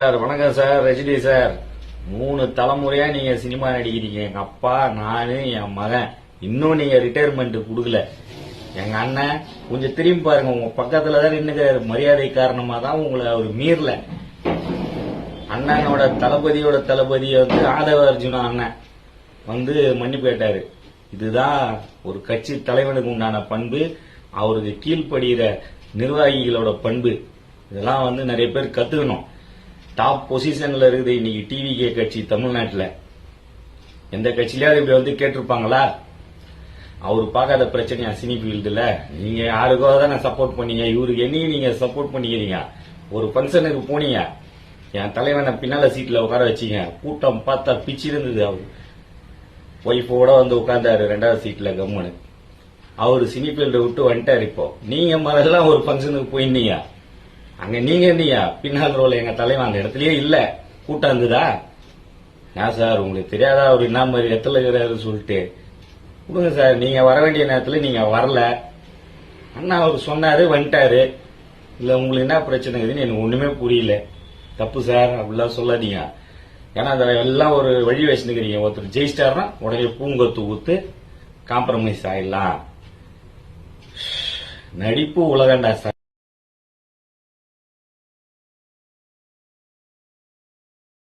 Sir வணக்கம் sir. Rajini sir, 3 தலைமுறையா நீங்க சினிமா நடிக்கிறீங்க. எங்க அப்பா, நானு, என் மகன். இன்னும் நீங்க ரிட்டையர்மெண்ட் கொடுக்கல. எங்க அண்ணன் கொஞ்சம் திரும்பி பாருங்க. உங்க பக்கத்துல தான் நின்னுக்கிறாரு. மரியாதை காரணமா தான் உங்களை அவர் மீறல. அண்ணனோட தளபதியோட தளபதி ஆதவ அர்ஜுனா அண்ணன் மன்னிப்பு கேட்டாரு. இதுதான் ஒரு கட்சி தலைவனுக்கு உண்டான பண்பு, அவருக்கு கீழ்ப்படுகிற நிர்வாகிகளோட பண்பு. இதெல்லாம் நிறைய பேர் கத்துக்கணும். டாப் பொசிஷன்ல இருக்குது இன்னைக்கு டிவிகே கட்சி தமிழ்நாட்டில். எந்த கட்சியிலாவது இப்படி கேட்டிருப்பாங்களா? அவரு பார்க்காத பிரச்சனையா சினி ஃபீல்டுல? நீங்க யாருக்கோ தானே சப்போர்ட் பண்ணீங்க, இவருக்கு என்னையும் நீங்க சப்போர்ட் பண்ணிக்கிறீங்க. ஒரு ஃபங்க்ஷனுக்கு போனீங்க, என் தலைவனை பின்னால சீட்ல உட்கார வச்சீங்க. கூட்டம் பார்த்தா பிச்சு இருந்தது. அவர் ஒய்ஃபோட உட்கார்ந்தாரு 2வது சீட்ல கம்முன்னு. அவரு சினி ஃபீல்டை விட்டு வந்துட்டாரு. இப்போ நீங்க முதல்ல ஒரு ஃபங்க்ஷனுக்கு போயிருந்தீங்க, அங்க நீங்க இருந்தீங்க பின்னால் ரோல. எங்க தலைவன் அந்த இடத்துலயே இல்ல. கூட்டம் இருந்ததா? நான் சார் உங்களுக்கு தெரியாதா அவர் என்ன மாதிரி இடத்துல இருக்கிறாரு சொல்லிட்டு கொடுங்க சார். நீங்க வர வேண்டிய நேரத்துல நீங்க வரல. அண்ணா அவர் சொன்னாரு, வந்துட்டாரு. இல்ல உங்களுக்கு என்ன பிரச்சனை இருக்குதுன்னு எனக்கு ஒண்ணுமே புரியல. தப்பு சார், அப்படிலாம் சொல்லாதீங்க. ஏன்னா எல்லாம் ஒரு வழி வச்சுருக்கிறீங்க. ஒருத்தர் ஜெயிச்சிட்டாருன்னா உடனே பூங்கொத்து ஊத்து காம்ப்ரமைஸ் ஆயிடலாம். நடிப்பு உலகண்டா சார்.